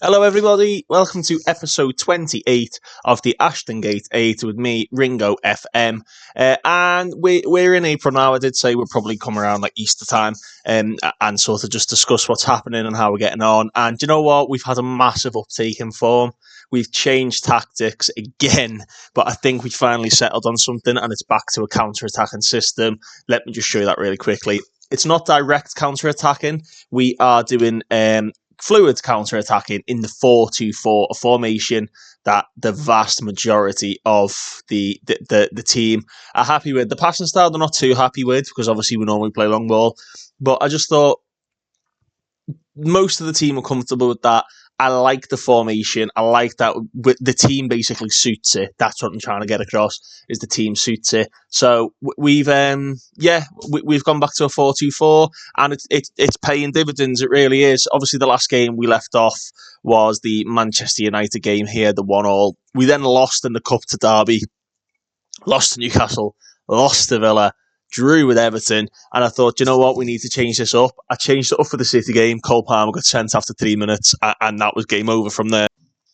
Hello, everybody. Welcome to episode 28 of the Ashton Gate 8 with me, Ringo FM. And we're in April now. I did say we'll probably come around like Easter time and sort of just discuss what's happening and how we're getting on. And you know what? We've had a massive uptake in form. We've changed tactics again, but I think we finally settled on something and it's back to a counter-attacking system. Let me just show you that really quickly. It's not direct counter-attacking. We are doing fluid counter-attacking in the 4-2-4, a formation that the vast majority of the team are happy with. The passing style they're not too happy with because obviously we normally play long ball, but I just thought most of the team are comfortable with that. I like the formation. I like that the team basically suits it. That's what I'm trying to get across, is the team suits it. So we've gone back to a 4-2-4 and it's paying dividends. It really is. Obviously, the last game we left off was the Manchester United game here, the 1-1. We then lost in the Cup to Derby, lost to Newcastle, lost to Villa, drew with Everton, and I thought, you know what, we need to change this up. I changed it up for the City game. Cole Palmer got sent after 3 minutes, and that was game over from there.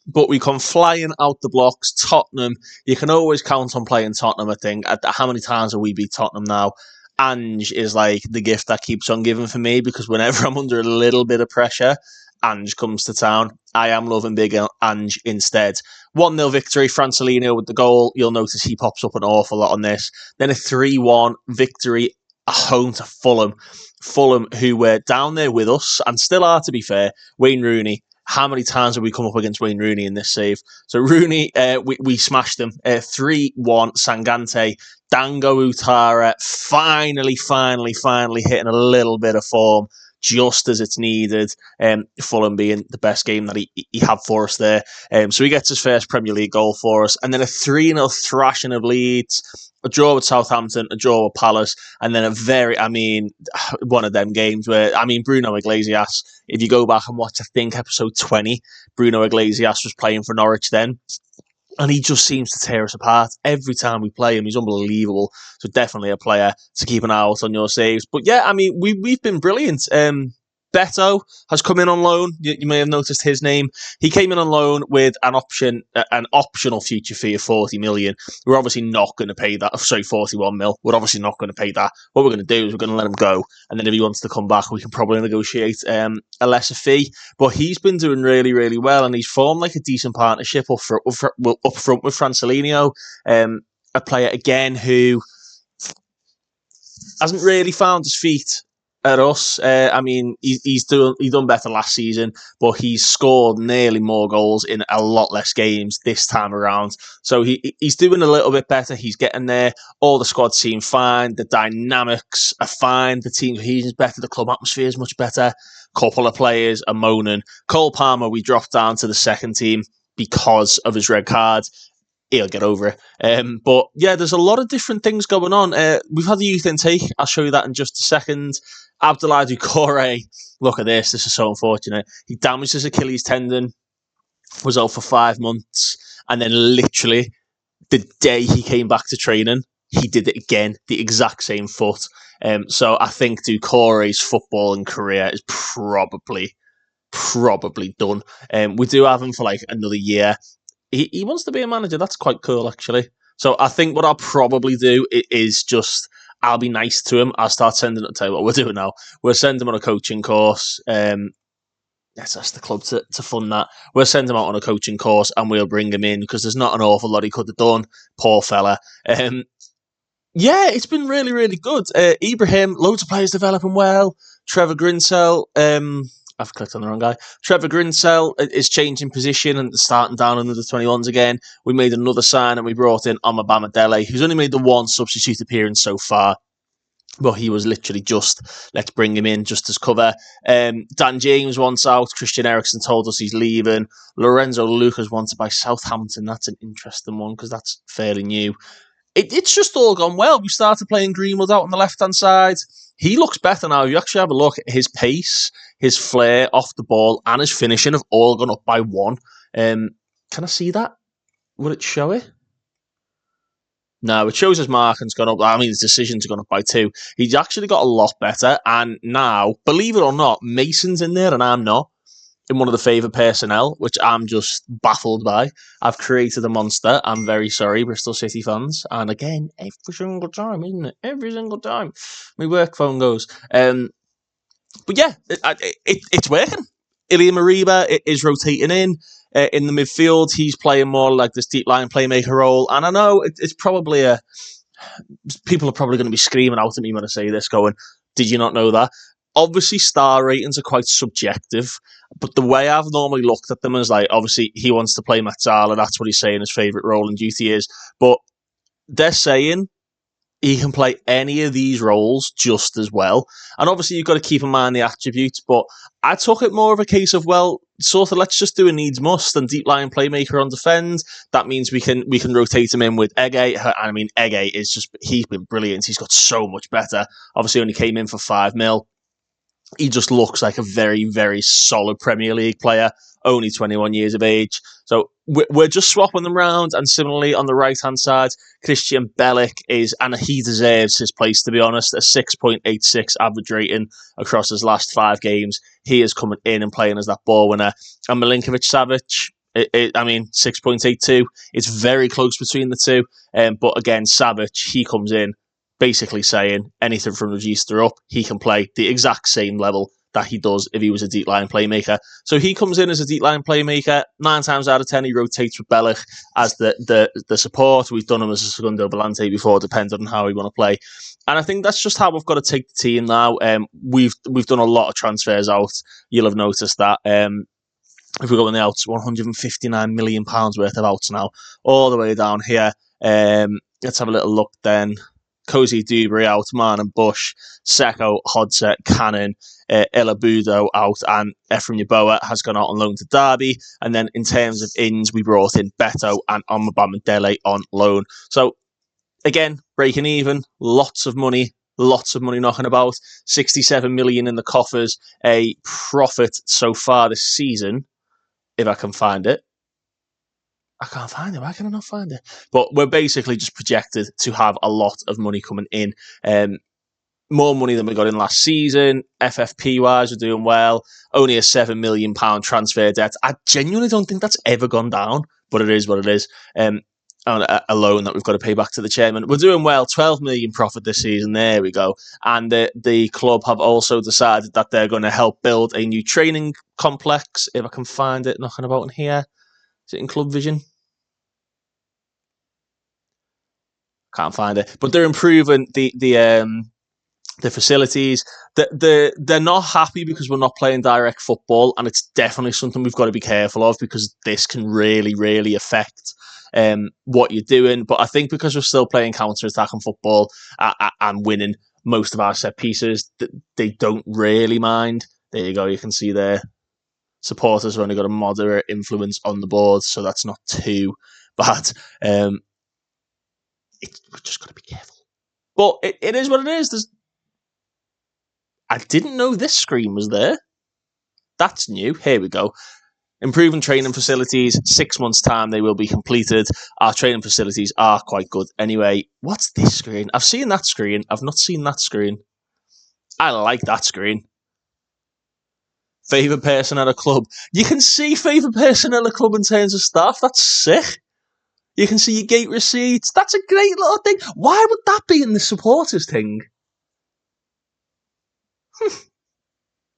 But we come flying out the blocks. Tottenham, you can always count on playing Tottenham, I think. How many times have we beat Tottenham now? Ange is like the gift that keeps on giving for me, because whenever I'm under a little bit of pressure, Ange comes to town. I am loving big Ange instead. 1-0 victory, Francelino with the goal. You'll notice he pops up an awful lot on this. Then a 3-1 victory at home to Fulham. Fulham, who were down there with us, and still are, to be fair. Wayne Rooney. How many times have we come up against Wayne Rooney in this save? So Rooney, we smashed them. 3-1, Sangante. Dango Utara finally hitting a little bit of form, just as it's needed. Fulham being the best game that he had for us there. So he gets his first Premier League goal for us. And then a 3-0 thrashing of Leeds, a draw with Southampton, a draw with Palace, and then one of them games where, Bruno Iglesias, if you go back and watch, I think, episode 20, Bruno Iglesias was playing for Norwich then. And he just seems to tear us apart every time we play him. He's unbelievable. So definitely a player to keep an eye out on your saves. But yeah, we've been brilliant. Beto has come in on loan. You may have noticed his name. He came in on loan with an optional future fee of 40 million. We're obviously not going to pay that. Sorry, 41 mil. We're obviously not going to pay that. What we're going to do is we're going to let him go. And then if he wants to come back, we can probably negotiate a lesser fee. But he's been doing really, really well. And he's formed like a decent partnership up front with Francelino. A player, again, who hasn't really found his feet at us. He's done better last season, but he's scored nearly more goals in a lot less games this time around. So he's doing a little bit better. He's getting there. All the squad seem fine. The dynamics are fine. The team cohesion is better. The club atmosphere is much better. Couple of players are moaning. Cole Palmer, we dropped down to the second team because of his red card. He'll get over it. But yeah, there's a lot of different things going on. We've had the youth intake. I'll show you that in just a second. Abdoulaye Doucouré, look at this. This is so unfortunate. He damaged his Achilles tendon, was out for 5 months, and then literally the day he came back to training, he did it again, the exact same foot. So I think Doucouré's footballing career is probably done. We do have him for like another year. He wants to be a manager. That's quite cool, actually. So I think what I'll probably do is just, I'll be nice to him. I'll start sending, I'll tell you what we're doing now. We'll send him on a coaching course. Let's ask the club to fund that. We'll send him out on a coaching course and we'll bring him in because there's not an awful lot he could have done. Poor fella. Yeah, it's been really, really good. Ibrahim, loads of players developing well. Trevor Grinsell, I've clicked on the wrong guy. Trevor Grinsell is changing position and starting down under the 21s again. We made another sign and we brought in Omabama Dele, who's only made the one substitute appearance so far. But he was literally just, let's bring him in just as cover. Dan James wants out. Christian Eriksen told us he's leaving. Lorenzo Lucas wanted by Southampton. That's an interesting one because that's fairly new. It's just all gone well. We started playing Greenwood out on the left-hand side. He looks better now. If you actually have a look at his pace, his flair off the ball, and his finishing have all gone up by 1. Can I see that? Will it show it? No, it shows his marking's gone up. His decisions have gone up by 2. He's actually got a lot better. And now, believe it or not, Mason's in there and I'm not. in one of the favourite personnel, which I'm just baffled by. I've created a monster. I'm very sorry, Bristol City fans. And again, every single time, isn't it? Every single time my work phone goes. But yeah, it's working. Ilya Mariba is rotating in the midfield. He's playing more like this deep line playmaker role. And I know it's probably people are probably going to be screaming out at me when I say this, going, did you not know that? Obviously, star ratings are quite subjective, but the way I've normally looked at them is like, obviously, he wants to play Matsala. That's what he's saying his favourite role and duty is. But they're saying he can play any of these roles just as well. And obviously, you've got to keep in mind the attributes, but I took it more of a case of, well, sort of let's just do a needs must and deep line playmaker on defend. That means we can rotate him in with Ege. I mean, Ege is just, he's been brilliant. He's got so much better. Obviously, only came in for 5 mil. He just looks like a very, very solid Premier League player, only 21 years of age. So we're just swapping them around. And similarly, on the right-hand side, Christian Bellic is, and he deserves his place, to be honest, a 6.86 average rating across his last 5 games. He is coming in and playing as that ball winner. And Milinkovic-Savic, I mean, 6.82. It's very close between the two. But again, Savic, he comes in basically saying anything from register up, he can play the exact same level that he does if he was a deep line playmaker. So he comes in as a deep line playmaker. 9 times out of 10, he rotates with Bellic as the support. We've done him as a segundo volante before, depending on how we want to play. And I think that's just how we've got to take the team now. We've done a lot of transfers out. You'll have noticed that. If we go in the outs, £159 million worth of outs now, all the way down here. Let's have a little look then. Cozy Dewberry out, Man and Bush, Seko, Hodset, Cannon, Ilabudo out, and Ephraim Yeboah has gone out on loan to Derby. And then in terms of ins, we brought in Beto and Omobamidele on loan. So again, breaking even, lots of money knocking about, 67 million in the coffers, a profit so far this season, if I can find it. I can't find it. Why can I not find it? But we're basically just projected to have a lot of money coming in. More money than we got in last season. FFP-wise, we're doing well. Only a £7 million transfer debt. I genuinely don't think that's ever gone down, but it is what it is. And a loan that we've got to pay back to the chairman. We're doing well. 12 million profit this season. There we go. And the club have also decided that they're going to help build a new training complex. If I can find it, knocking about in here. Is it in Club Vision? Can't find it. But they're improving the facilities. They're not happy because we're not playing direct football, and it's definitely something we've got to be careful of because this can really, really affect what you're doing. But I think because we're still playing counter-attacking football and winning most of our set pieces, they don't really mind. There you go. You can see there. Supporters have only got a moderate influence on the board, so that's not too bad. We've just got to be careful. But it is what it is. I didn't know this screen was there. That's new. Here we go. Improving training facilities. 6 months' time, they will be completed. Our training facilities are quite good. Anyway, what's this screen? I've seen that screen. I've not seen that screen. I like that screen. Favourite person at a club. You can see favourite person at a club in terms of staff. That's sick. You can see your gate receipts. That's a great little thing. Why would that be in the supporters thing?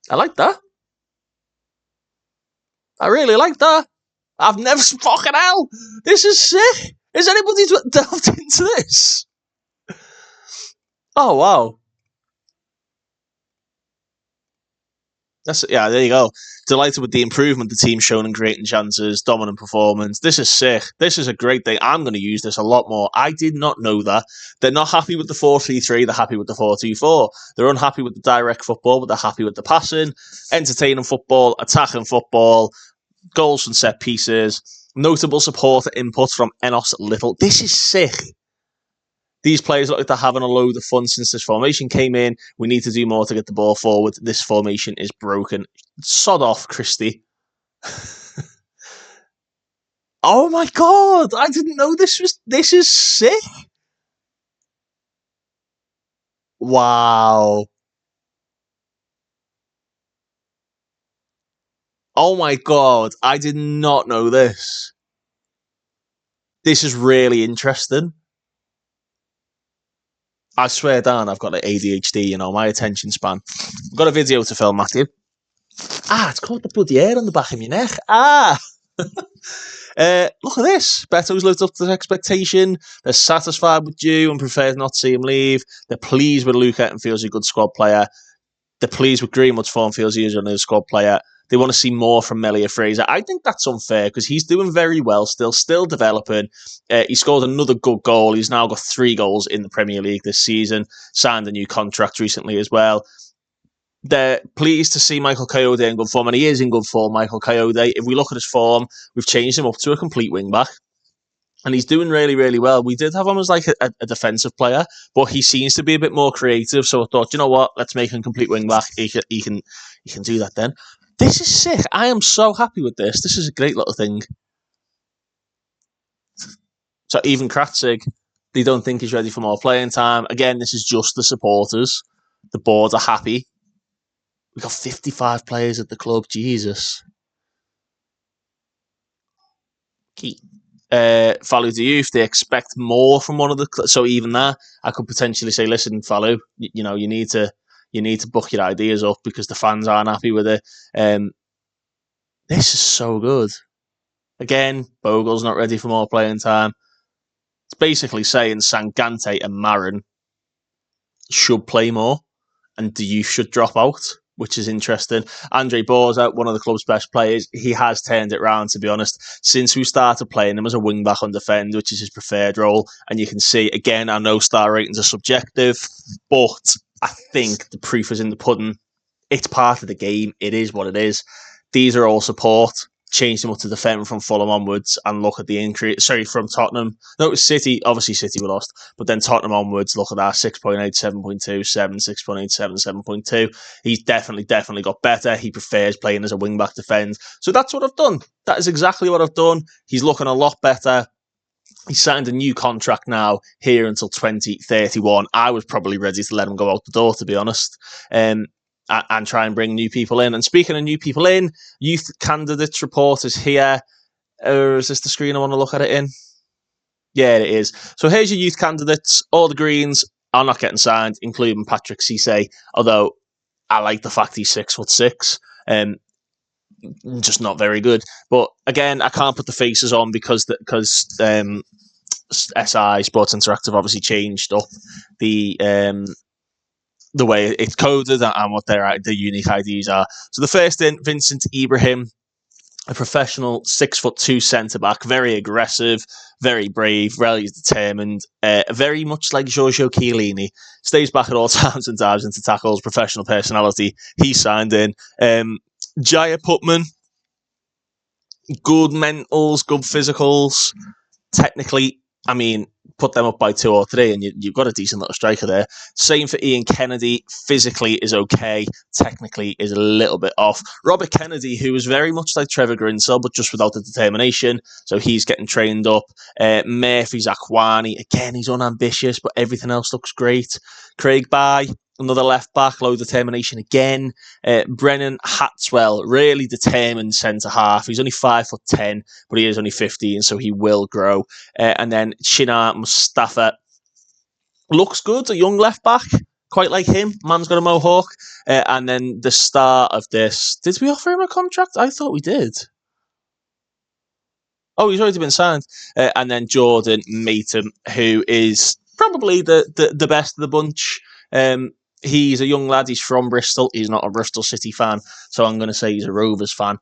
I like that. I really like that. I've never fucking hell. This is sick. Has anybody delved into this? Oh wow. There you go. Delighted with the improvement the team's shown in creating chances, dominant performance. This is sick. This is a great thing. I'm going to use this a lot more. I did not know that. They're not happy with the 4-3-3. They're happy with the 4-2-4. They're unhappy with the direct football, but they're happy with the passing, entertaining football, attacking football, goals from set pieces, notable supporter input from Enos Little. This is sick. These players look like they're having a load of fun since this formation came in. We need to do more to get the ball forward. This formation is broken. Sod off, Christie. Oh my god! I didn't know this is sick. Wow. Oh my God, I did not know this. This is really interesting. I swear down, I've got like ADHD, my attention span. I've got a video to film, Matthew. It's called the bloody hair on the back of my neck. Look at this. Beto's lived up to the expectation. They're satisfied with Dew and prefer not to see him leave. They're pleased with Luca and feels he's a good squad player. They're pleased with Greenwood's form, feels he is another squad player. They want to see more from Melia Fraser. I think that's unfair because he's doing very well still developing. He scored another good goal. He's now got 3 goals in the Premier League this season. Signed a new contract recently as well. They're pleased to see Michael Coyote in good form, and he is in good form, Michael Coyote. If we look at his form, we've changed him up to a complete wing-back. And he's doing really, really well. We did have him as like a defensive player, but he seems to be a bit more creative. So I thought, you know what? Let's make him complete wing back. He can do that then. This is sick. I am so happy with this. This is a great little thing. So even Kratzig, they don't think he's ready for more playing time. Again, this is just the supporters. The board are happy. We've got 55 players at the club. Jesus. Key. Fallu Diouf, they expect more from one of the so even that I could potentially say, listen, Fallu, you need to book your ideas up because the fans aren't happy with it. This is so good. Again, Bogle's not ready for more playing time. It's basically saying Sangante and Marin should play more and Diouf should drop out, which is interesting. Andre Borza, one of the club's best players, he has turned it round, to be honest, since we started playing him as a wing-back on defend, which is his preferred role. And you can see, again, I know star ratings are subjective, but I think the proof is in the pudding. It's part of the game. It is what it is. These are all support. Change them up to defend from Fulham onwards and look at the increase. Sorry, from Tottenham. No, it was City. Obviously, City were lost. But then Tottenham onwards, look at that. 6.8, 7.2, 7, 6.8, 7, 7.2. He's definitely got better. He prefers playing as a wing-back defend. So that's what I've done. That is exactly what I've done. He's looking a lot better. He signed a new contract now here until 2031. I was probably ready to let him go out the door, to be honest. And try and bring new people in. And speaking of new people in, youth candidates report is here. Or is this the screen I want to look at it in? Yeah, it is. So here's your youth candidates. All the Greens are not getting signed, including Patrick Cisse, although I like the fact he's 6'6". Just not very good. But again, I can't put the faces on because SI, Sports Interactive, obviously changed up the way it's coded and what their unique IDs are. So the first in, Vincent Ibrahim, a professional 6'2" centre-back, very aggressive, very brave, really determined, very much like Giorgio Chiellini. Stays back at all times and dives into tackles, professional personality. He signed in. Jaya Putman, good mentals, good physicals. Technically, I mean, put them up by 2 or 3 and you've got a decent little striker there. Same for Ian Kennedy. Physically is okay. Technically is a little bit off. Robert Kennedy, who is very much like Trevor Grinsell, but just without the determination. So he's getting trained up. Murphy Zakwani, again, he's unambitious, but everything else looks great. Craig Bye, another left back, low determination again. Brennan Hatswell, really determined centre half. He's only 5'10", but he is only 15, so he will grow. And then Chinar Mustafa looks good, a young left back, quite like him. Man's got a mohawk. And then the star of this, did we offer him a contract? I thought we did. Oh, he's already been signed. And then Jordan Maton, who is probably the best of the bunch. He's a young lad. He's from Bristol. He's not a Bristol City fan, so I'm going to say he's a Rovers fan.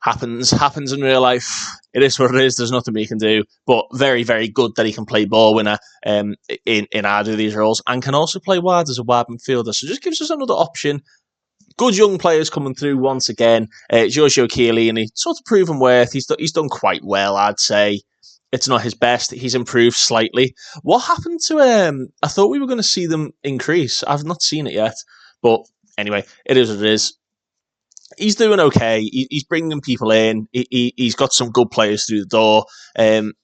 Happens in real life. It is what it is. There's nothing we can do. But very, very good that he can play ball winner in either of these roles and can also play wide as a wide midfielder. So just gives us another option. Good young players coming through once again. Giorgio Chiellini, sort of proven worth. He's done quite well, I'd say. It's not his best. He's improved slightly. What happened to... I thought we were going to see them increase. I've not seen it yet. But anyway, it is what it is. He's doing okay. He's bringing people in. He's got some good players through the door. And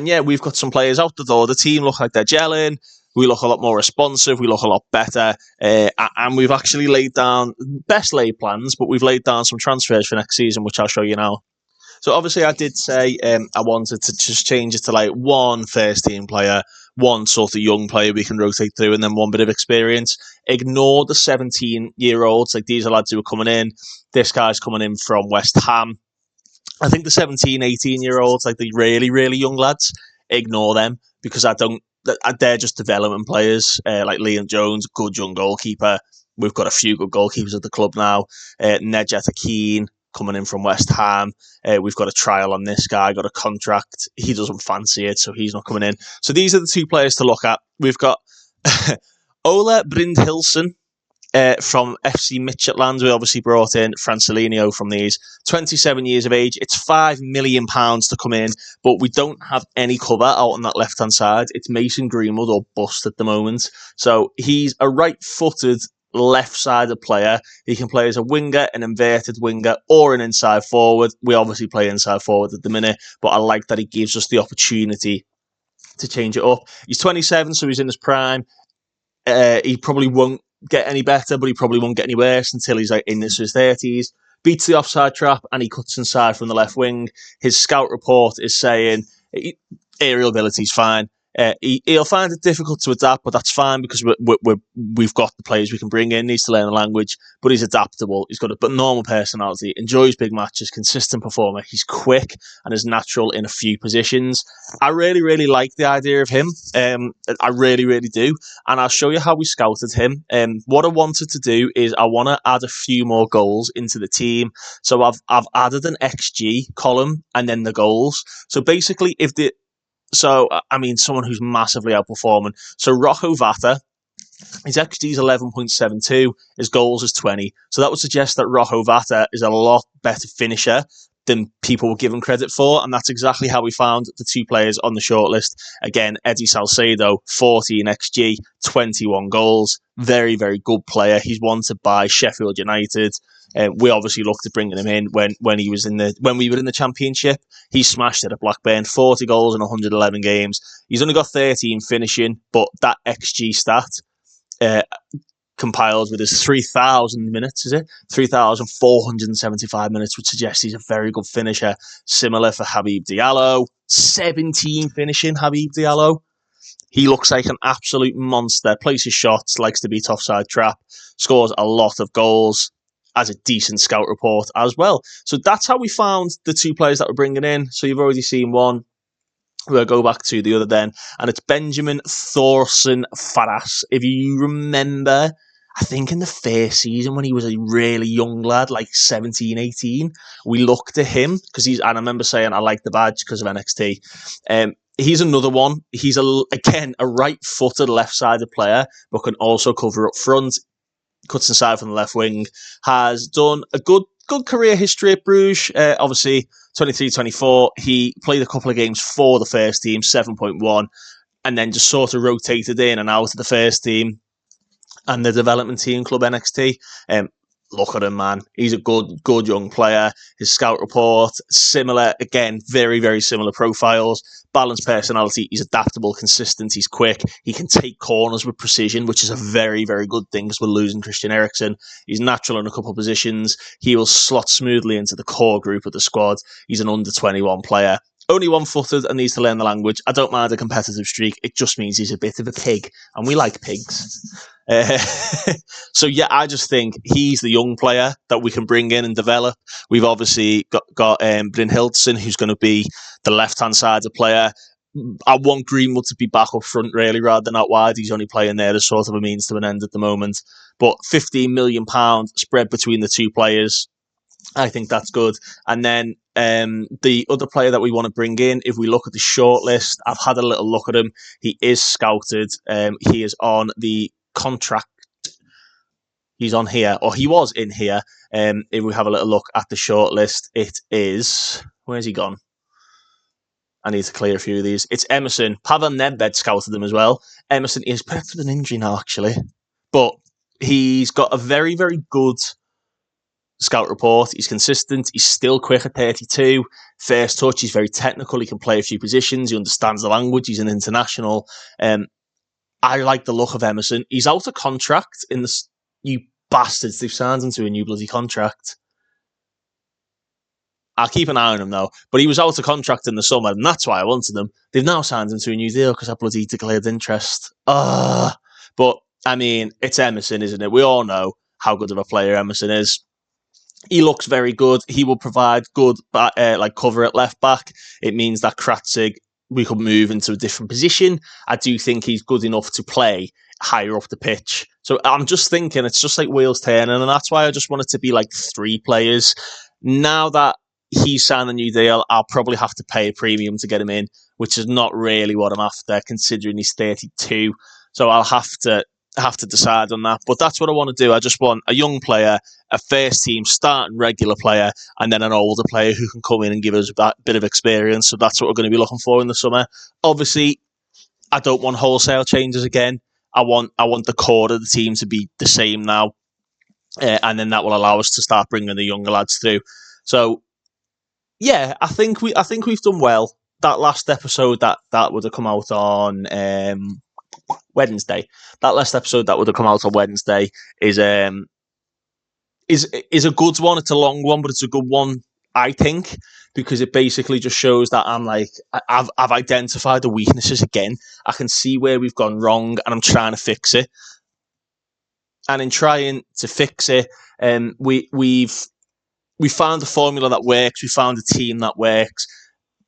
yeah, we've got some players out the door. The team look like they're gelling. We look a lot more responsive. We look a lot better. And we've actually laid down best laid plans, but we've laid down some transfers for next season, which I'll show you now. So obviously I did say I wanted to just change it to like one first team player, one sort of young player we can rotate through, and then one bit of experience. Ignore the 17-year-olds. Like, these are lads who are coming in. This guy's coming in from West Ham. I think the 17, 18-year-olds, like the really, really young lads, ignore them, because they're just development players. Like Liam Jones, good young goalkeeper. We've got a few good goalkeepers at the club now. Nedjed Akeen, coming in from West Ham. We've got a trial on this guy, got a contract. He doesn't fancy it, so he's not coming in. So these are the two players to look at. We've got Ola Brindhilsen from FC Midtjylland. We obviously brought in Francelinho from these. 27 years of age. It's £5 million to come in, but we don't have any cover out on that left-hand side. It's Mason Greenwood or bust at the moment. So he's a right-footed, left-sided player. He can play as a winger, an inverted winger, or an inside forward. We obviously play inside forward at the minute, but I like that he gives us the opportunity to change it up. He's 27, so he's in his prime. He probably won't get any better, but he probably won't get any worse until he's like in his 30s. Beats the offside trap, and he cuts inside from the left wing. His scout report is saying aerial ability is fine. He'll find it difficult to adapt, but that's fine, because we've got the players we can bring in. Needs to learn the language, but he's adaptable. He's got a normal personality, enjoys big matches, consistent performer. He's quick and is natural in a few positions. I really, really like the idea of him. I really, really do. And I'll show you how we scouted him. What I wanted to do is I want to add a few more goals into the team. So I've added an XG column and then the goals. So basically, someone who's massively outperforming. So Rocco Vata, his XG is 11.72, his goals is 20. So that would suggest that Rocco Vata is a lot better finisher than people will give him credit for, and that's exactly how we found the two players on the shortlist. Again, Eddie Salcedo, 14 XG, 21 goals. Very, very good player. He's wanted by Sheffield United. We obviously looked at bringing him in when we were in the Championship. He smashed it at Blackburn, 40 goals in 111 games. He's only got 13 finishing, but that XG stat compiled with his 3,000 minutes, is it? 3,475 minutes would suggest he's a very good finisher. Similar for Habib Diallo, 17 finishing Habib Diallo. He looks like an absolute monster, places shots, likes to beat offside trap, scores a lot of goals, has a decent scout report as well. So that's how we found the two players that we're bringing in. So you've already seen one. We'll go back to the other then, and it's Benjamin Thorson Faras. If you remember, I think in the first season when he was a really young lad, like 17, 18, we looked at him because and I remember saying I like the badge because of NXT. He's another one. He's again a right-footed, left-sided player, but can also cover up front. Cuts inside from the left wing. Has done a good career history at Bruges. Obviously, 23-24. He played a couple of games for the first team, 7.1, and then just sort of rotated in and out of the first team and the development team, Club NXT. Look at him, man. He's a good young player. His scout report, similar, again, very, very similar profiles. Balanced personality. He's adaptable, consistent. He's quick. He can take corners with precision, which is a very, very good thing because we're losing Christian Eriksen. He's natural in a couple of positions. He will slot smoothly into the core group of the squad. He's an under-21 player. Only one-footed and needs to learn the language. I don't mind a competitive streak. It just means he's a bit of a pig, and we like pigs. So yeah, I just think he's the young player that we can bring in and develop. We've obviously got Brynhildsen, who's going to be the left-hand side of player. I want Greenwood to be back up front, really, rather than out wide. He's only playing there as sort of a means to an end at the moment. But £15 million spread between the two players, I think that's good. And then the other player that we want to bring in, if we look at the shortlist, I've had a little look at him. He is scouted. He is on the contract. He's on here, or he was in here. If we have a little look at the shortlist, it is... Where's he gone? I need to clear a few of these. It's Emerson. Pavel Nedved scouted him as well. Emerson is perhaps with an injury now, actually. But he's got a very, very good scout report. He's consistent. He's still quick at 32. First touch, he's very technical. He can play a few positions. He understands the language. He's an international. I like the look of Emerson. He's out of contract in the... You bastards, they've signed him to a new bloody contract. I'll keep an eye on him, though. But he was out of contract in the summer, and that's why I wanted him. They've now signed him to a new deal because I bloody declared interest. But, I mean, it's Emerson, isn't it? We all know how good of a player Emerson is. He looks very good. He will provide good cover at left back. It means that Kratzig, we could move into a different position. I do think he's good enough to play higher up the pitch. So I'm just thinking it's just like wheels turning, and that's why I just want it to be like 3 players. Now that he's signed a new deal, I'll probably have to pay a premium to get him in, which is not really what I'm after, considering he's 32. So I'll have to decide on that. But that's what I want to do. I just want a young player, a first team starting regular player, and then an older player who can come in and give us a bit of experience. So that's what we're going to be looking for in the summer. Obviously, I don't want wholesale changes again. I want the core of the team to be the same now, and then that will allow us to start bringing the younger lads through. So, yeah, I think we've done well. That last episode that would have come out on Wednesday. That last episode that would have come out on Wednesday is a good one. It's a long one, but it's a good one, I think, because it basically just shows that I've identified the weaknesses again. I can see where we've gone wrong, and I'm trying to fix it. And in trying to fix it, we found a formula that works. We found a team that works.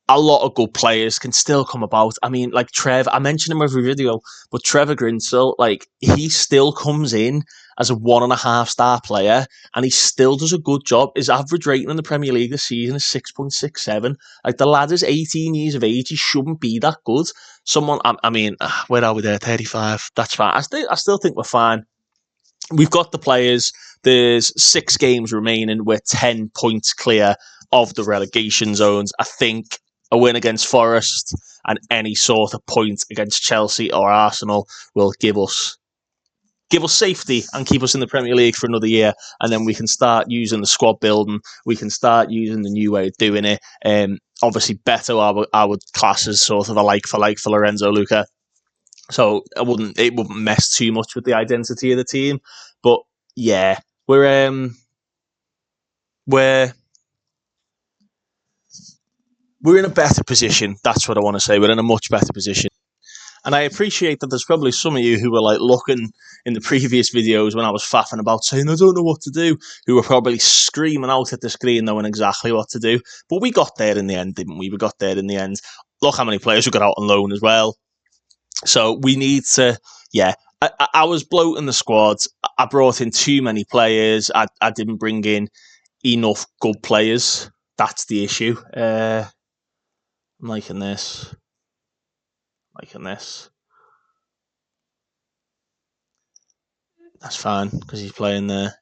A lot of good players can still come about. I mean, like Trev, I mention him every video, but Trevor Grinsell, he still comes in as a 1.5-star player, and he still does a good job. His average rating in the Premier League this season is 6.67. The lad is 18 years of age. He shouldn't be that good. Where are we there? 35. That's fine. I still think we're fine. We've got the players. There's 6 games remaining. We're 10 points clear of the relegation zones. I think a win against Forest and any sort of point against Chelsea or Arsenal will give us safety and keep us in the Premier League for another year, and then we can start using the squad building. We can start using the new way of doing it. Obviously, Beto I would class as sort of a like for Lorenzo Luca, so it wouldn't mess too much with the identity of the team. But yeah, we're in a better position. That's what I want to say. We're in a much better position. And I appreciate that there's probably some of you who were looking in the previous videos when I was faffing about saying, I don't know what to do, who were probably screaming out at the screen knowing exactly what to do. But we got there in the end, didn't we? We got there in the end. Look how many players we got out on loan as well. So we need to, I was bloating the squad. I brought in too many players. I didn't bring in enough good players. That's the issue. I'm liking this. That's fine because he's playing there.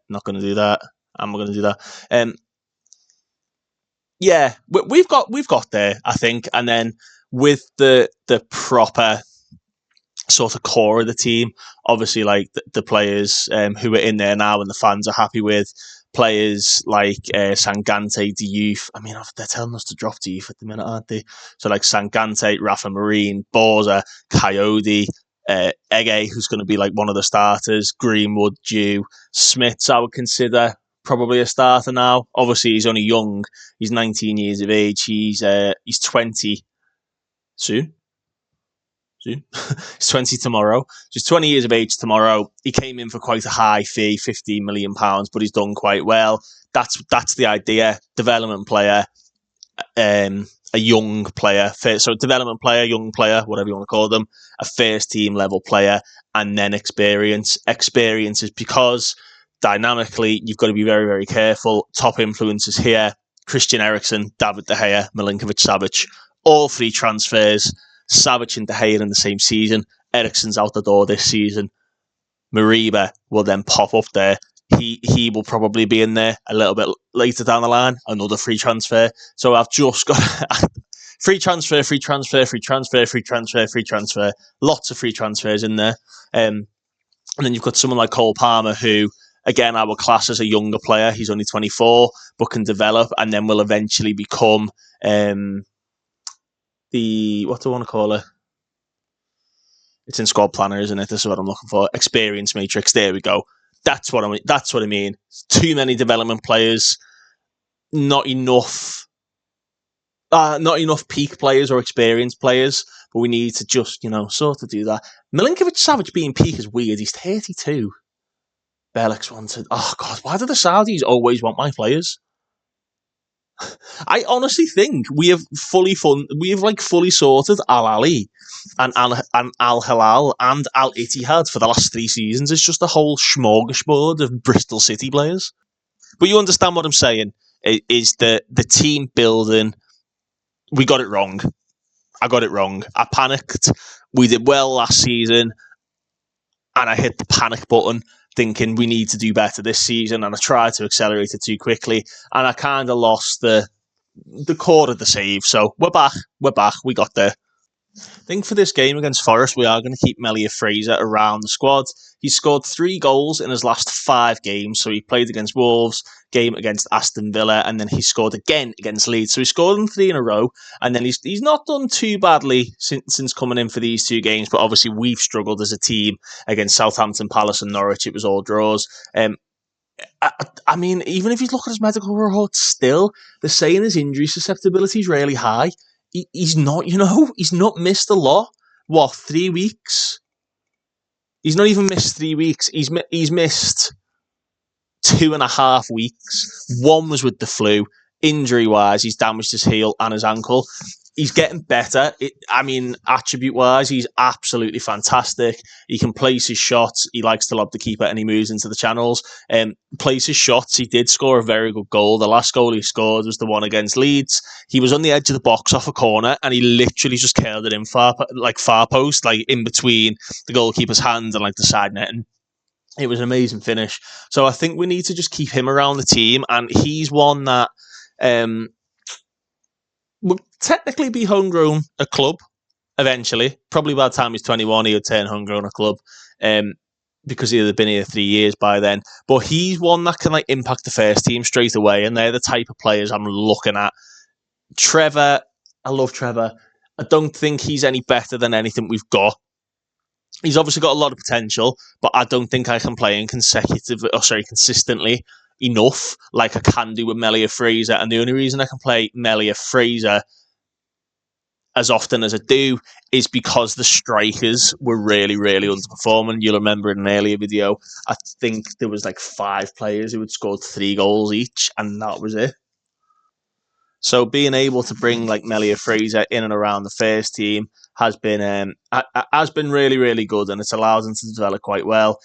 Not going to do that. I'm not going to do that. We've got there, I think, and then with the proper sort of core of the team, obviously the players who are in there now and the fans are happy with. Players like Sangante, Diouf. I mean, they're telling us to drop Diouf at the minute, aren't they? So Sangante, Rafa Marine, Borza, Coyote, Ege, who's going to be one of the starters, Greenwood, Dew, Smiths, I would consider probably a starter now. Obviously, he's only young. He's 19 years of age. He's 20 soon. He's 20 tomorrow. So he's 20 years of age tomorrow. He came in for quite a high fee, £15 million, but he's done quite well. That's the idea. Development player, a young player. So development player, young player, whatever you want to call them, a first team level player, and then experience. Experience is because dynamically you've got to be very, very careful. Top influences here: Christian Eriksen, David De Gea, Milinkovic-Savic, all 3 transfers. Savic and De Gea in the same season. Eriksen's out the door this season. Mariba will then pop up there. He will probably be in there a little bit later down the line. Another free transfer. So I've just got free transfer. Lots of free transfers in there. And then you've got someone like Cole Palmer, who, again, I would class as a younger player. He's only 24, but can develop and then will eventually become what do I want to call it? It's in squad planner, isn't it? This is what I'm looking for. Experience matrix. There we go. That's what I mean. Too many development players. Not enough peak players or experienced players, but we need to just, sort of do that. Milinkovic-Savic being peak is weird. He's 32. Belex wanted. Oh, God, why do the Saudis always want my players? I honestly think we have fully sorted Al Ali and Al Hilal and Al Ittihad for the last 3 seasons. It's just a whole smorgasbord of Bristol City players. But you understand what I'm saying, is the team building. We got it wrong. I got it wrong. I panicked. We did well last season, and I hit the panic button thinking we need to do better this season, and I tried to accelerate it too quickly, and I kind of lost the core of the save. So we're back. We got there. I think for this game against Forest, we are going to keep Melia Fraser around the squad. He scored 3 goals in his last 5 games. So he played against Wolves, game against Aston Villa, and then he scored again against Leeds. So he scored in 3 in a row, and then he's not done too badly since coming in for these 2 games. But obviously we've struggled as a team against Southampton, Palace and Norwich. It was all draws. I mean, even if you look at his medical report still, they're saying his injury susceptibility is really high. He's not, he's not missed a lot. 3 weeks? He's not even missed 3 weeks. He's missed 2.5 weeks. 1 was with the flu. Injury-wise, he's damaged his heel and his ankle. He's getting better. Attribute-wise, he's absolutely fantastic. He can place his shots. He likes to lob the keeper and he moves into the channels. Places shots. He did score a very good goal. The last goal he scored was the one against Leeds. He was on the edge of the box off a corner and he literally just curled it in far post, in between the goalkeeper's hands and the side net. And it was an amazing finish. So I think we need to just keep him around the team, and he's one that will technically be homegrown a club eventually. Probably by the time he's 21, he would turn homegrown a club because he'd have been here 3 years by then. But he's one that can impact the first team straight away, and they're the type of players I'm looking at. Trevor, I love Trevor. I don't think he's any better than anything we've got. He's obviously got a lot of potential, but I don't think I can play him consistently enough like I can do with Melia Fraser. And the only reason I can play Melia Fraser as often as I do is because the strikers were really, really underperforming. You'll remember in an earlier video, I think there was 5 players who had scored 3 goals each, and that was it. So being able to bring Melia Fraser in and around the first team has been really, really good, and it's allowed him to develop quite well.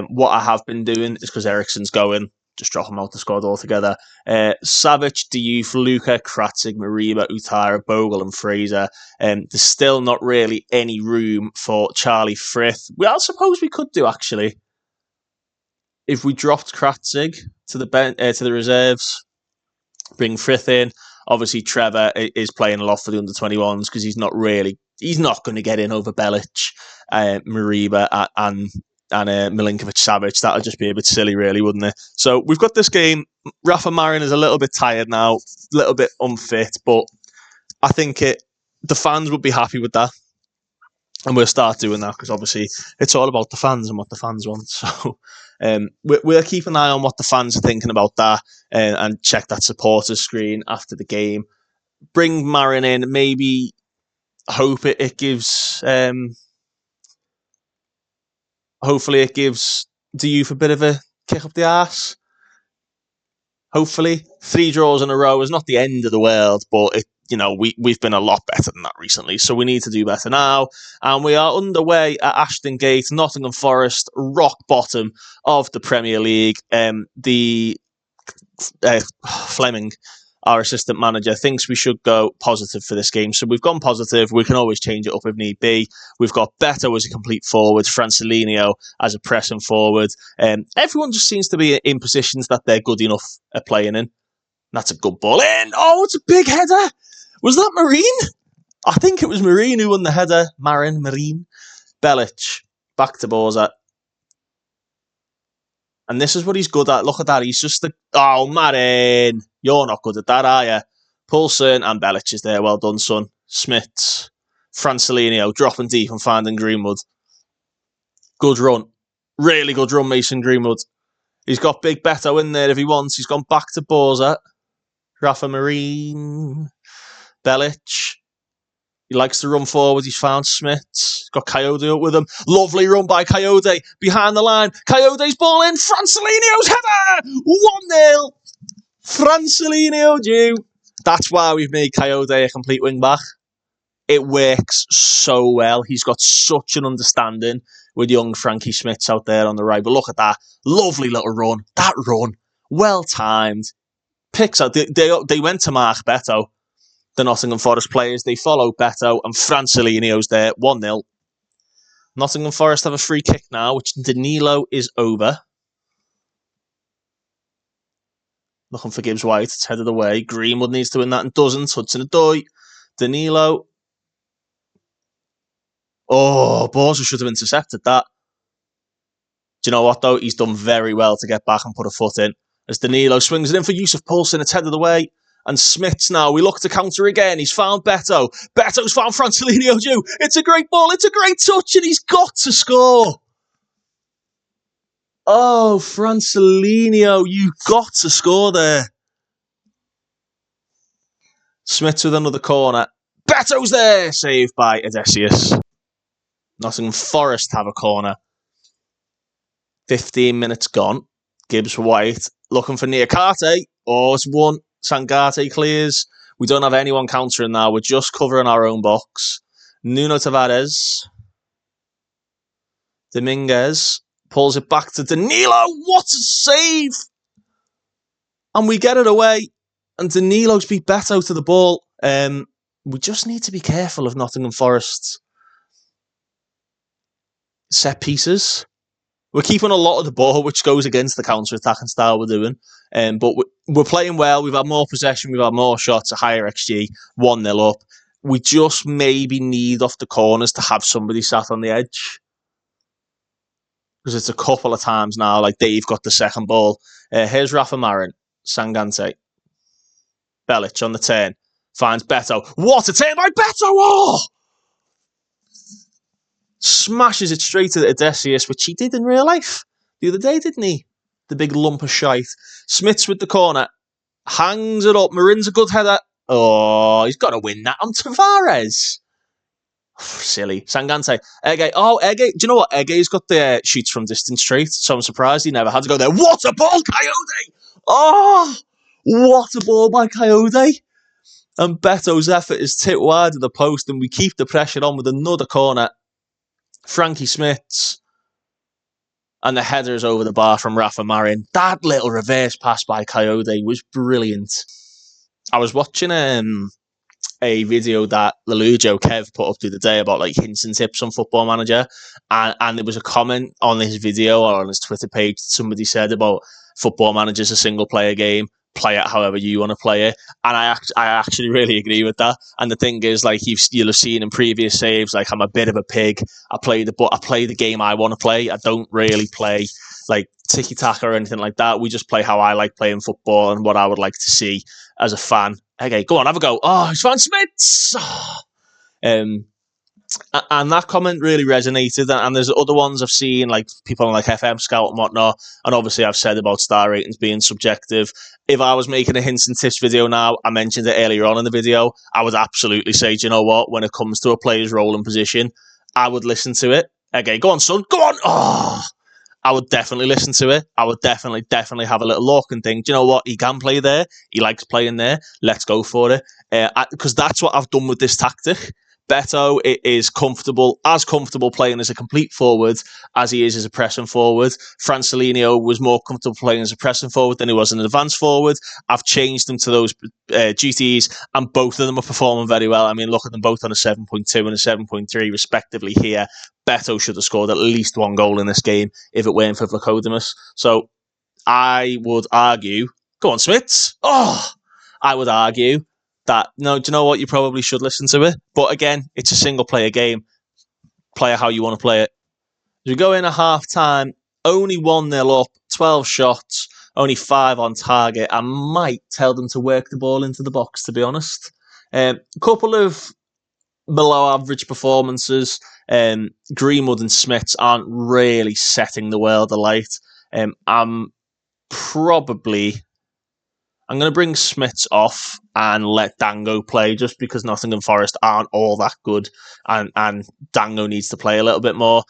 What I have been doing is, because Eriksen's going, just drop him out the squad altogether. Savic, Diouf, Luka, Kratzig, Mariba, Utara, Bogle and Fraser. There's still not really any room for Charlie Frith. I suppose we could do, actually. If we dropped Kratzig to the reserves, bring Frith in. Obviously, Trevor is playing a lot for the under-21s because he's not going to get in over Belic, Mariba and Milinkovic-Savic. That would just be a bit silly, really, wouldn't it? So we've got this game. Rafa Marin is a little bit tired now, a little bit unfit, but I think the fans would be happy with that. And we'll start doing that because obviously it's all about the fans and what the fans want. So we'll keep an eye on what the fans are thinking about that and check that supporters screen after the game. Bring Marin in, maybe hope it gives... hopefully it gives Diouf a bit of a kick up the arse. Hopefully. 3 draws in a row is not the end of the world, but we've been a lot better than that recently, so we need to do better now. And we are underway at Ashton Gate, Nottingham Forest, rock bottom of the Premier League. Fleming, our assistant manager, thinks we should go positive for this game. So we've gone positive. We can always change it up if need be. We've got Beto as a complete forward, Francelinho as a pressing forward. Everyone just seems to be in positions that they're good enough at playing in. That's a good ball in. Oh, it's a big header. Was that Marine? I think it was Marine who won the header. Marine. Belic. Back to Borza. And this is what he's good at. Look at that. He's just Marin. You're not good at that, are you? Poulsen and Belic is there. Well done, son. Smits. Francelinho dropping deep and finding Greenwood. Good run. Really good run, Mason Greenwood. He's got Big Beto in there if he wants. He's gone back to Borza. Rafa Marine. Belic. He likes to run forward. He's found Smith. Got Coyote up with him. Lovely run by Coyote. Behind the line. Coyote's ball in. Francelinho's header. 1-0. Francelinho due. That's why we've made Coyote a complete wing-back. It works so well. He's got such an understanding with young Frankie Smiths out there on the right. But look at that. Lovely little run. That run. Well timed. Picks out. They went to mark Beto. The Nottingham Forest players. They follow Beto and Francelinho's there. 1-0. Nottingham Forest have a free kick now, which Danilo is over. Looking for Gibbs White. It's headed away. Greenwood needs to win that and doesn't. Hudson-Odoi. Danilo. Oh, Borza should have intercepted that. Do you know what, though? He's done very well to get back and put a foot in. As Danilo swings it in for Yusuf Poulsen, it's headed away. And Smith's now. We look to counter again. He's found Beto. Beto's found Francelinho due. It's a great ball. It's a great touch. And he's got to score. Oh, Francelinho, you got to score there. Smith with another corner. Beto's there. Saved by Odysseus. Nottingham Forest have a corner. 15 minutes gone. Gibbs White looking for Niakate. Oh, it's one. Sangate clears. We don't have anyone countering now. We're just covering our own box. Nuno Tavares. Dominguez pulls it back to Danilo. What a save! And we get it away. And Danilo's beat Beto to the ball. We just need to be careful of Nottingham Forest set pieces. We're keeping a lot of the ball, which goes against the counter-attacking style we're doing. But we're playing well. We've had more possession. We've had more shots, a higher XG, 1-0 up. We just maybe need off the corners to have somebody sat on the edge. Because it's a couple of times now, like Dave got the second ball. Here's Rafa Marin, Sangante. Belic on the turn. Finds Beto. What a turn by Beto! Oh! Smashes it straight to Odysseus, which he did in real life the other day, didn't he? The big lump of shite. Smith's with the corner. Hangs it up. Marin's a good header. Oh, he's got to win that on Tavares. Silly. Sangante. Ege. Oh, Ege. Do you know what? Ege's got the shoots from distance trait, so I'm surprised he never had to go there. What a ball, Coyote! Oh, what a ball by Coyote. And Beto's effort is tipped wide of the post, and we keep the pressure on with another corner. Frankie Smith's. And the header's over the bar from Rafa Marin. That little reverse pass by Coyote was brilliant. I was watching a video that Lelujo Kev put up the other day about like hints and tips on Football Manager. And there was a comment on his video or on his Twitter page. Somebody said about Football Manager's a single player game. Play it however you want to play it. And I actually really agree with that. And the thing is, like you'll have seen in previous saves, like I'm a bit of a pig. I play the game I want to play. I don't really play like tiki-taka or anything like that. We just play how I like playing football and what I would like to see as a fan. Okay, go on, have a go. Oh, he's found Smiths. Oh. And that comment really resonated. And there's other ones I've seen, like people on like FM Scout and whatnot. And obviously I've said about star ratings being subjective. If I was making a hints and tips video now, I mentioned it earlier on in the video, I would absolutely say, do you know what? When it comes to a player's role and position, I would listen to it. Okay, go on, son. Go on. Oh, I would definitely listen to it. I would definitely have a little look and think, do you know what? He can play there. He likes playing there. Let's go for it. Because that's what I've done with this tactic. Beto is as comfortable playing as a complete forward as he is as a pressing forward. Francelinho was more comfortable playing as a pressing forward than he was an advanced forward. I've changed them to those duties, and both of them are performing very well. I mean, look at them both on a 7.2 and a 7.3 respectively here. Beto should have scored at least one goal in this game if it weren't for Vlachodimos. So I would argue, go on, Smiths. Oh, I would argue that, no, do you know what? You probably should listen to it. But again, it's a single player game. Play it how you want to play it. As we go in at half time, only 1-0 up, 12 shots, only 5 on target. I might tell them to work the ball into the box, to be honest. A couple of below average performances. Greenwood and Smits aren't really setting the world alight. I'm going to bring Smits off and let Dango play just because Nottingham Forest aren't all that good and Dango needs to play a little bit more.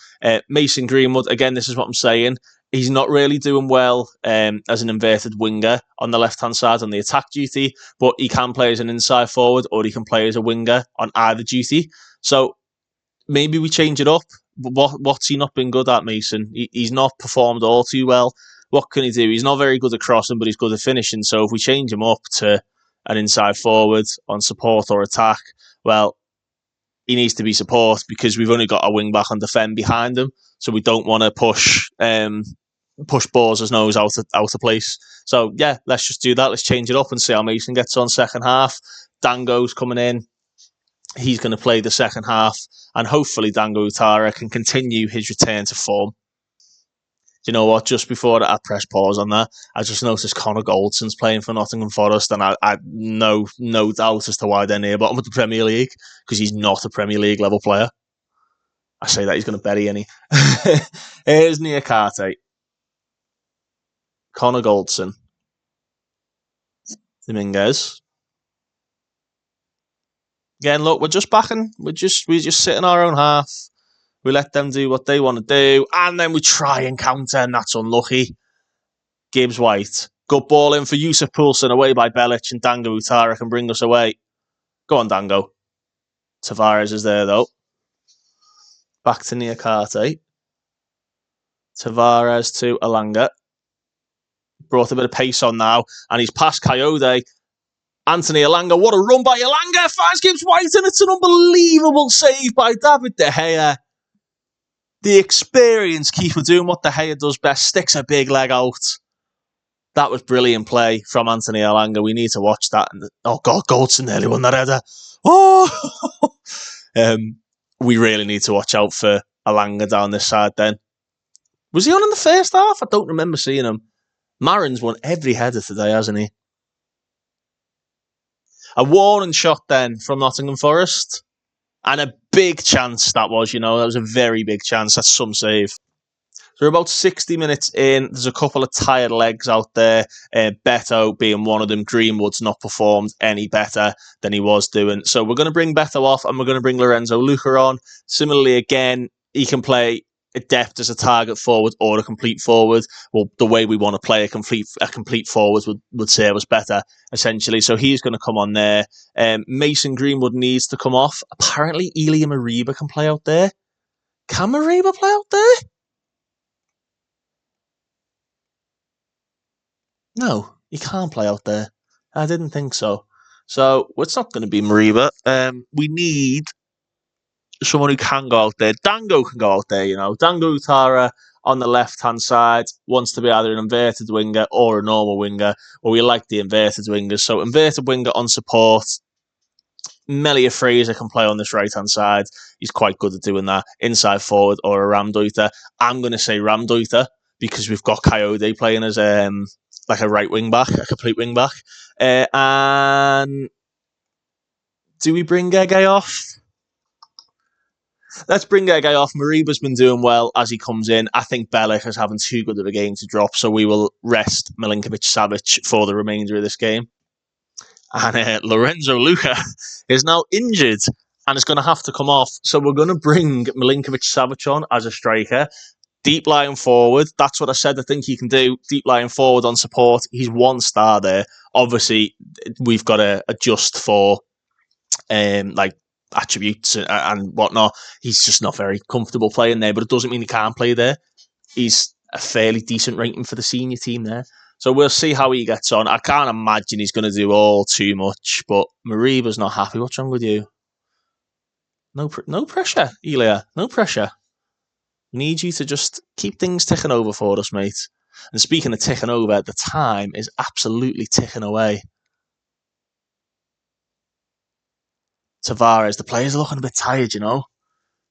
Mason Greenwood, again, this is what I'm saying. He's not really doing well as an inverted winger on the left-hand side on the attack duty, but he can play as an inside forward or he can play as a winger on either duty. So maybe we change it up. What's he not been good at, Mason? He's not performed all too well. What can he do? He's not very good at crossing, but he's good at finishing. So if we change him up to an inside forward on support or attack, well, he needs to be support because we've only got a wing back and defend behind him. So we don't want to push Borz's nose out of place. So yeah, let's just do that. Let's change it up and see how Mason gets on second half. Dango's coming in. He's going to play the second half, and hopefully Dango Ouattara can continue his return to form. Do you know what? Just before I press pause on that, I just noticed Connor Goldson's playing for Nottingham Forest, and I no doubt as to why they're near bottom of the Premier League, because he's not a Premier League level player. I say that he's going to bury any. Here's Niakate. Connor Goldson. Dominguez. Again, look, we're just backing. We just sit in our own half. We let them do what they want to do, and then we try and counter, and that's unlucky. Gibbs White. Good ball in for Yusuf Poulsen, away by Belic, and Dango Ouattara can bring us away. Go on, Dango. Tavares is there, though. Back to Niakate. Tavares to Alanga. Brought a bit of pace on now, and he's past Coyote. Anthony Alanga, what a run by Alanga! Finds Gibbs White, and it's an unbelievable save by David De Gea. The experienced keeper doing what De Gea does best, sticks a big leg out. That was brilliant play from Anthony Alanga. We need to watch that. And oh God, Goldson nearly won that header. Oh, we really need to watch out for Alanga down this side. Then was he on in the first half? I don't remember seeing him. Marin's won every header today, hasn't he? A warning shot then from Nottingham Forest. And a big chance that was, that was a very big chance. That's some save. So we're about 60 minutes in. There's a couple of tired legs out there. Beto being one of them. Greenwood's not performed any better than he was doing. So we're going to bring Beto off and we're going to bring Lorenzo Luca on. Similarly, again, he can play a depth as a target forward or a complete forward. Well, the way we want to play a complete forward would serve us better, essentially. So he's going to come on there. Mason Greenwood needs to come off. Apparently, Elia Mariba can play out there. Can Mariba play out there? No, he can't play out there. I didn't think so. So it's not going to be Mariba. We need someone who can go out there. Dango can go out there, Dango Ouattara on the left-hand side wants to be either an inverted winger or a normal winger. Well, we like the inverted wingers. So inverted winger on support. Melia Fraser can play on this right-hand side. He's quite good at doing that. Inside forward or a Ramdoita. I'm going to say Ramdoita because we've got Coyote playing as like a right wing back, a complete wing back. And do we bring Gege off? Let's bring Gege off. Mariba's been doing well as he comes in. I think Belic is having too good of a game to drop, so we will rest Milinkovic-Savic for the remainder of this game. And Lorenzo Luca is now injured and is going to have to come off. So we're going to bring Milinkovic-Savic on as a striker. Deep lying forward. That's what I said I think he can do. Deep lying forward on support. He's one star there. Obviously, we've got to adjust for attributes and whatnot. He's just not very comfortable playing there, but it doesn't mean he can't play there. He's a fairly decent rating for the senior team there. So we'll see how he gets on. I can't imagine he's going to do all too much, but Mariba's not happy. What's wrong with you? No pressure, Elia. No pressure. We need you to just keep things ticking over for us, mate. And speaking of ticking over, the time is absolutely ticking away. Tavares, the players are looking a bit tired,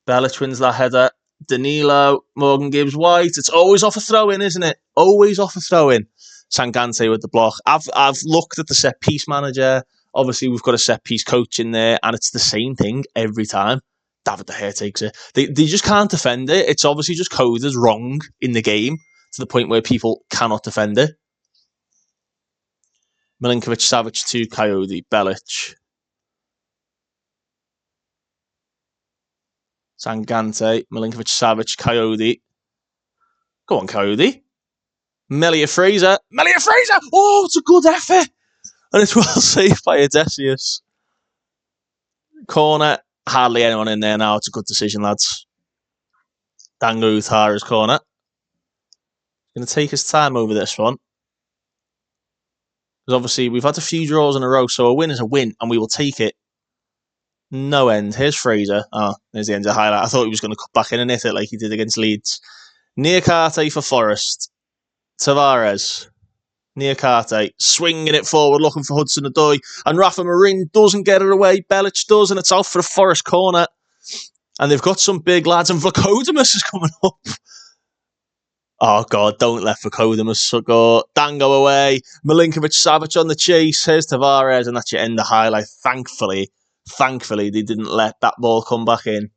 Belic wins that header. Danilo, Morgan Gibbs White. It's always off a throw-in, isn't it? Always off a throw-in. Sangante with the block. I've looked at the set piece manager Obviously, we've got a set-piece coach in there, and it's the same thing every time. David De Gea takes it. They just can't defend it. It's obviously just coded wrong in the game to the point where people cannot defend it. Milinkovic-Savic to Coyote, Belic. Sangante, Milinkovic-Savic, Coyote. Go on, Coyote. Melia Fraser. Oh, it's a good effort. And it's well saved by Odysseus. Corner. Hardly anyone in there now. It's a good decision, lads. Dango Uthara's corner. Going to take his time over this one. Because obviously we've had a few draws in a row, so a win is a win, and we will take it. No end. Here's Fraser. Oh, there's the end of the highlight. I thought he was going to cut back in and hit it like he did against Leeds. Niakate for Forest. Tavares. Niakate swinging it forward, looking for Hudson-Odoi, and Rafa Marin doesn't get it away. Belic does, and it's out for a Forest corner. And they've got some big lads, and Vlachodimos is coming up. Oh, God, don't let Vlachodimos go. Dango away. Milinkovic-Savic on the chase. Here's Tavares, and that's your end of highlight. Thankfully, they didn't let that ball come back in.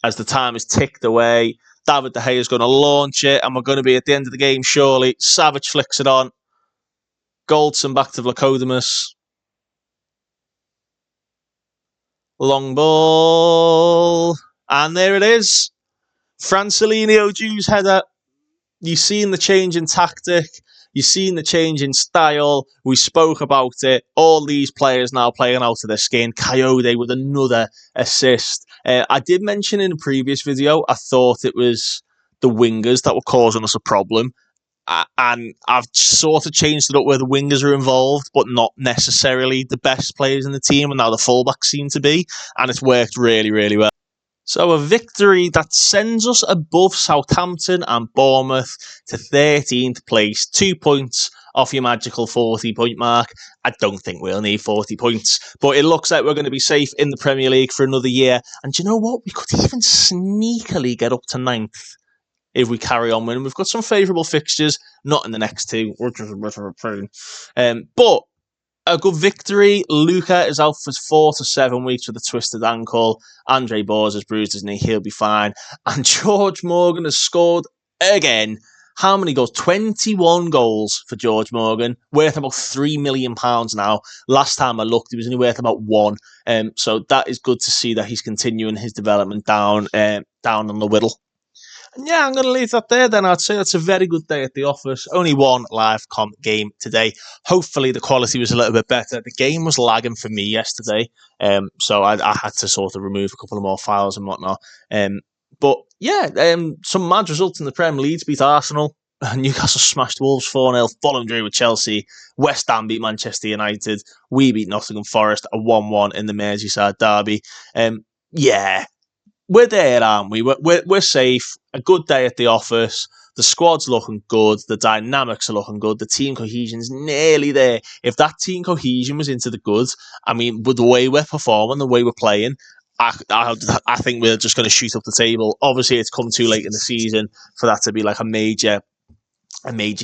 As the time is ticked away, David De Gea is going to launch it, and we're going to be at the end of the game, surely. Savic flicks it on. Goldson back to Vlachodimos. Long ball. And there it is. Francelinho Jew's header. You've seen the change in tactic. You've seen the change in style. We spoke about it. All these players now playing out of their skin. Coyote with another assist. I did mention in a previous video, I thought it was the wingers that were causing us a problem. And I've sort of changed it up where the wingers are involved, but not necessarily the best players in the team. And now the fullbacks seem to be. And it's worked really, really well. So a victory that sends us above Southampton and Bournemouth to 13th place. 2 points off your magical 40-point mark. I don't think we'll need 40 points, but it looks like we're going to be safe in the Premier League for another year. And do you know what? We could even sneakily get up to 9th if we carry on winning. We've got some favourable fixtures, not in the next two. But a good victory. Luca is out for 4 to 7 weeks with a twisted ankle. Andre Boers has bruised his knee. He'll be fine. And George Morgan has scored again. How many goals? 21 goals for George Morgan. Worth about £3 million now. Last time I looked, he was only worth about 1. So that is good to see that he's continuing his development down on the Whittle. Yeah, I'm going to leave that there then. I'd say that's a very good day at the office. Only one live comp game today. Hopefully the quality was a little bit better. The game was lagging for me yesterday, so I had to sort of remove a couple of more files and whatnot. But yeah, some mad results in the Prem. Leeds beat Arsenal. Newcastle smashed Wolves 4-0. Fulham drew with Chelsea. West Ham beat Manchester United. We beat Nottingham Forest, a 1-1 in the Merseyside derby. Yeah. We're there, aren't we? We're safe. A good day at the office. The squad's looking good. The dynamics are looking good. The team cohesion's nearly there. If that team cohesion was into the good, I mean, with the way we're performing, the way we're playing, I think we're just going to shoot up the table. Obviously, it's come too late in the season for that to be like a major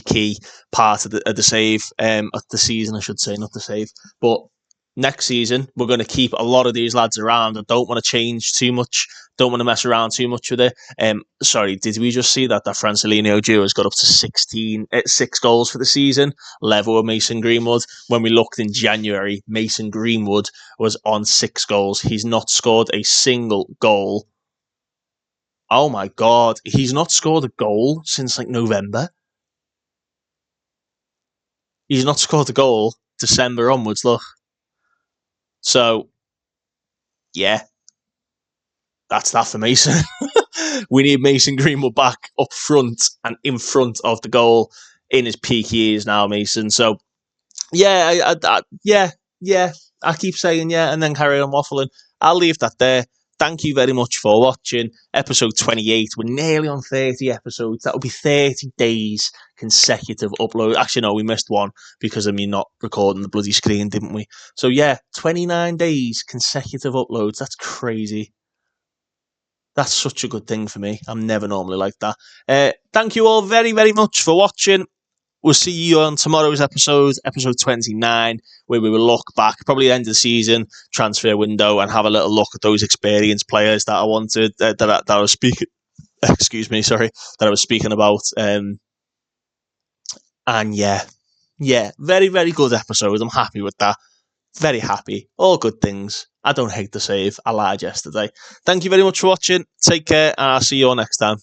key part of the save of the season, I should say, not the save, but. Next season, we're going to keep a lot of these lads around. I don't want to change too much. Don't want to mess around too much with it. Sorry, did we just see that Francelinho Jew has got up to 6 goals for the season, level with Mason Greenwood? When we looked in January, Mason Greenwood was on 6 goals. He's not scored a single goal. Oh my God, he's not scored a goal since like November. He's not scored a goal December onwards, look. So, yeah, that's that for Mason. We need Mason Greenwood back up front and in front of the goal in his peak years now, Mason. So, yeah, I keep saying yeah and then carry on waffling. I'll leave that there. Thank you very much for watching episode 28. We're nearly on 30 episodes. That will be 30 days consecutive upload. Actually, no, we missed one because of me not recording the bloody screen, didn't we? So yeah, 29 days consecutive uploads. That's crazy. That's such a good thing for me. I'm never normally like that. Thank you all very, very much for watching. we'll see you on tomorrow's episode 29, where we will look back, probably the end of the season, transfer window, and have a little look at those experienced players that I wanted, that I was speaking. Excuse me, sorry, that I was speaking about. And yeah, very, very good episode. I'm happy with that. Very happy. All good things. I don't hate the save. I lied yesterday. Thank you very much for watching. Take care, and I'll see you all next time.